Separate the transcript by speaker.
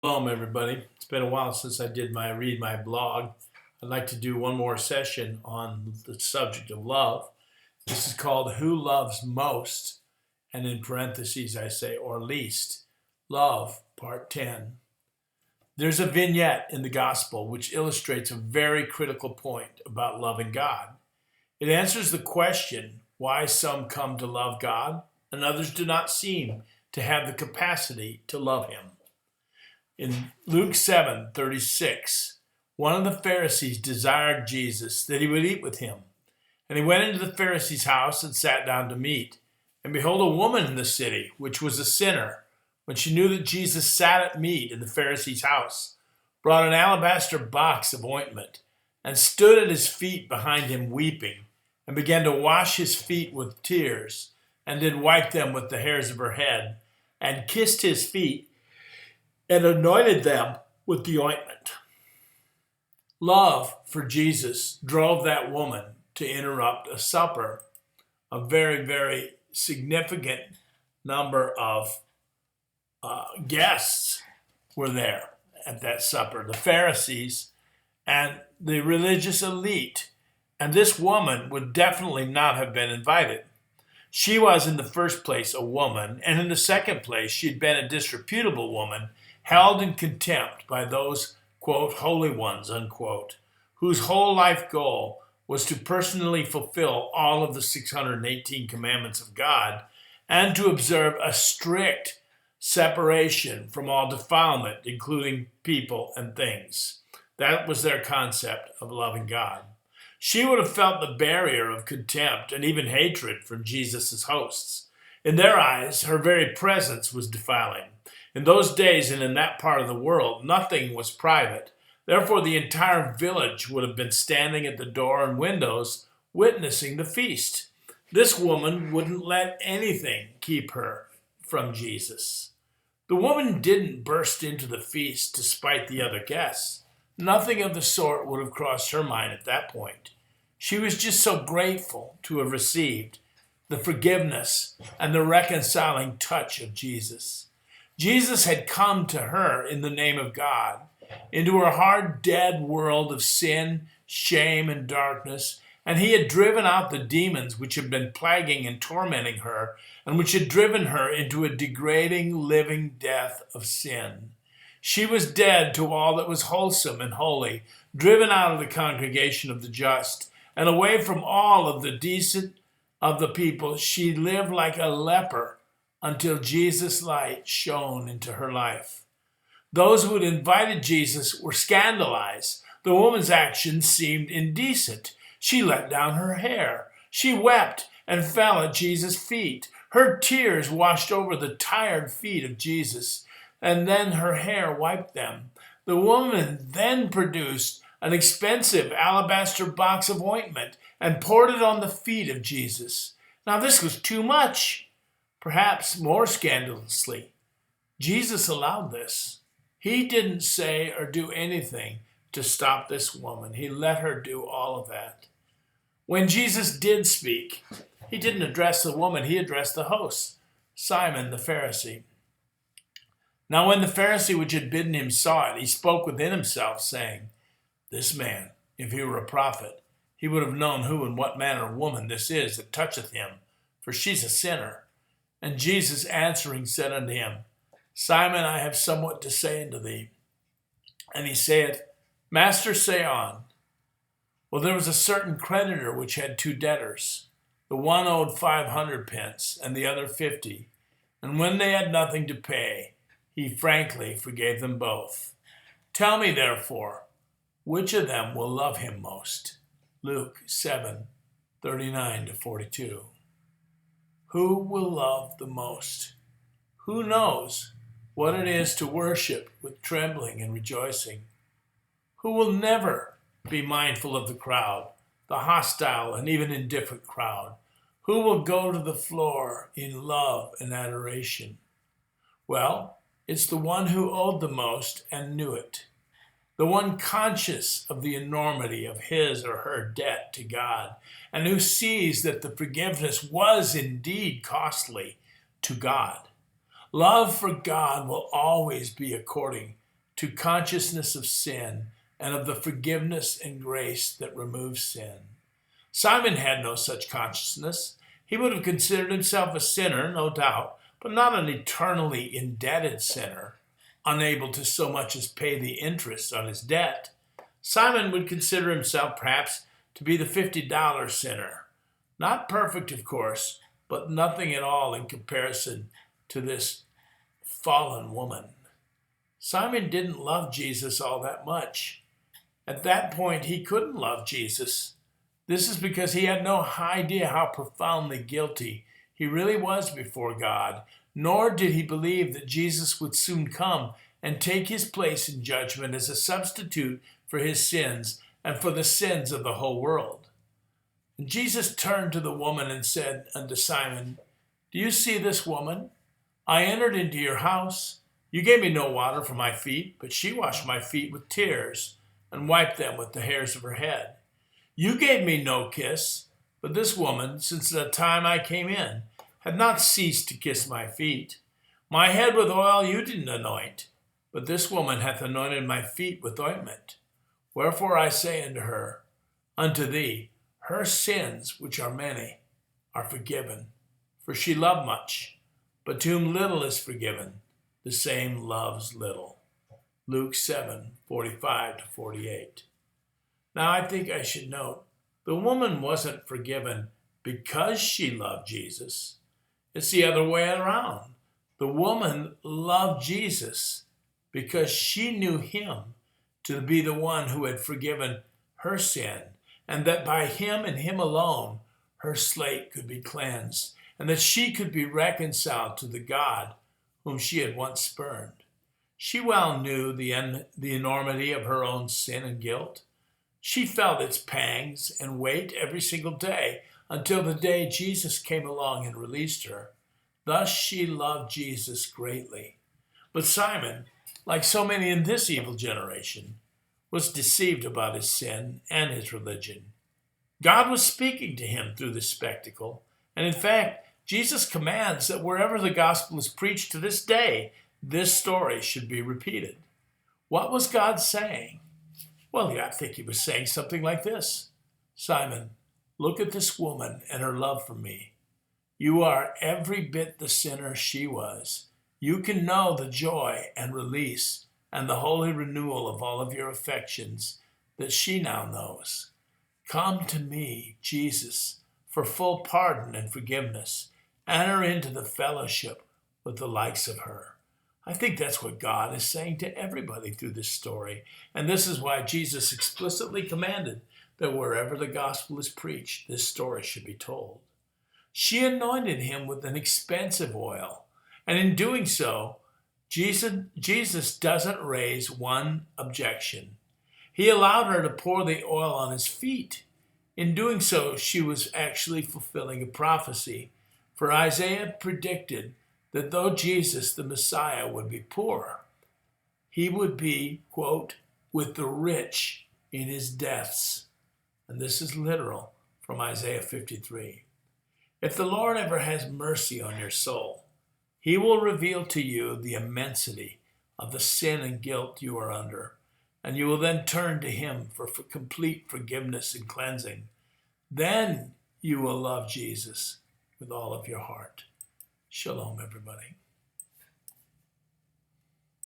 Speaker 1: Shalom, everybody. It's been a while since I did my read my blog. I'd like to do one more session on the subject of love. This is called Who Loves Most, and in parentheses I say, or least. Love, Part 10. There's a vignette in the Gospel which illustrates a very critical point about loving God. It answers the question why some come to love God and others do not seem to have the capacity to love Him. In Luke 7:36, one of the Pharisees desired Jesus that he would eat with him. And he went into the Pharisee's house and sat down to meat. And behold, a woman in the city, which was a sinner, when she knew that Jesus sat at meat in the Pharisee's house, brought an alabaster box of ointment, and stood at his feet behind him weeping, and began to wash his feet with tears, and did wipe them with the hairs of her head, and kissed his feet, and anointed them with the ointment. Love for Jesus drove that woman to interrupt a supper. A very, very significant number of guests were there at that supper, the Pharisees and the religious elite. And this woman would definitely not have been invited. She was, in the first place, a woman, and in the second place, she'd been a disreputable woman, held in contempt by those, quote, holy ones, unquote, whose whole life goal was to personally fulfill all of the 618 commandments of God and to observe a strict separation from all defilement, including people and things. That was their concept of loving God. She would have felt the barrier of contempt and even hatred from Jesus' hosts. In their eyes, her very presence was defiling. In those days and in that part of the world, nothing was private. Therefore, the entire village would have been standing at the door and windows witnessing the feast. This woman wouldn't let anything keep her from Jesus. The woman didn't burst into the feast to spite the other guests. Nothing of the sort would have crossed her mind at that point. She was just so grateful to have received the forgiveness and the reconciling touch of Jesus. Jesus had come to her in the name of God, into her hard, dead world of sin, shame, and darkness, and he had driven out the demons which had been plaguing and tormenting her, and which had driven her into a degrading, living death of sin. She was dead to all that was wholesome and holy, driven out of the congregation of the just, and away from all of the decent of the people. She lived like a leper until Jesus' light shone into her life. Those who had invited Jesus were scandalized. The woman's actions seemed indecent. She let down her hair. She wept and fell at Jesus' feet. Her tears washed over the tired feet of Jesus, and then her hair wiped them. The woman then produced an expensive alabaster box of ointment and poured it on the feet of Jesus. Now this was too much. Perhaps more scandalously, Jesus allowed this. He didn't say or do anything to stop this woman. He let her do all of that. When Jesus did speak, he didn't address the woman, he addressed the host, Simon the Pharisee. Now when the Pharisee which had bidden him saw it, he spoke within himself, saying, "This man, if he were a prophet, he would have known who and what manner of woman this is that toucheth him, for she's a sinner." And Jesus answering said unto him, "Simon, I have somewhat to say unto thee." And he saith, "Master, say on." Well, there was a certain creditor which had two debtors. The one owed 500 pence, and the other 50. And when they had nothing to pay, he frankly forgave them both. Tell me, therefore, which of them will love him most? Luke 7:39-42. Who will love the most? Who knows what it is to worship with trembling and rejoicing? Who will never be mindful of the crowd, the hostile and even indifferent crowd? Who will go to the floor in love and adoration? Well, it's the one who owed the most and knew it. The one conscious of the enormity of his or her debt to God, and who sees that the forgiveness was indeed costly to God. Love for God will always be according to consciousness of sin and of the forgiveness and grace that removes sin. Simon had no such consciousness. He would have considered himself a sinner, no doubt, but not an eternally indebted sinner, unable to so much as pay the interest on his debt. Simon would consider himself perhaps to be the $50 sinner. Not perfect, of course, but nothing at all in comparison to this fallen woman. Simon didn't love Jesus all that much. At that point, he couldn't love Jesus. This is because he had no idea how profoundly guilty he really was before God, nor did he believe that Jesus would soon come and take his place in judgment as a substitute for his sins and for the sins of the whole world. And Jesus turned to the woman and said unto Simon, "Do you see this woman? I entered into your house. You gave me no water for my feet, but she washed my feet with tears and wiped them with the hairs of her head. You gave me no kiss, but this woman, since the time I came in, had not ceased to kiss my feet. My head with oil you didn't anoint, but this woman hath anointed my feet with ointment. Wherefore I say unto thee, her sins, which are many, are forgiven. For she loved much, but to whom little is forgiven, the same loves little." Luke 7:45-48. Now I think I should note, the woman wasn't forgiven because she loved Jesus. It's the other way around. The woman loved Jesus because she knew him to be the one who had forgiven her sin, and that by him and him alone, her slate could be cleansed, and that she could be reconciled to the God whom she had once spurned. She well knew the enormity of her own sin and guilt. She felt its pangs and weight every single day until the day Jesus came along and released her. Thus she loved Jesus greatly. But Simon, like so many in this evil generation, was deceived about his sin and his religion. God was speaking to him through this spectacle, and in fact, Jesus commands that wherever the gospel is preached to this day, this story should be repeated. What was God saying? Well, I think he was saying something like this: Simon, look at this woman and her love for me. You are every bit the sinner she was. You can know the joy and release and the holy renewal of all of your affections that she now knows. Come to me, Jesus, for full pardon and forgiveness. Enter into the fellowship with the likes of her. I think that's what God is saying to everybody through this story. And this is why Jesus explicitly commanded that wherever the gospel is preached, this story should be told. She anointed him with an expensive oil. And in doing so, Jesus doesn't raise one objection. He allowed her to pour the oil on his feet. In doing so, she was actually fulfilling a prophecy. For Isaiah predicted that though Jesus, the Messiah, would be poor, he would be, quote, with the rich in his deaths. And this is literal from Isaiah 53. If the Lord ever has mercy on your soul, he will reveal to you the immensity of the sin and guilt you are under, and you will then turn to him for complete forgiveness and cleansing. Then you will love Jesus with all of your heart. Shalom, everybody.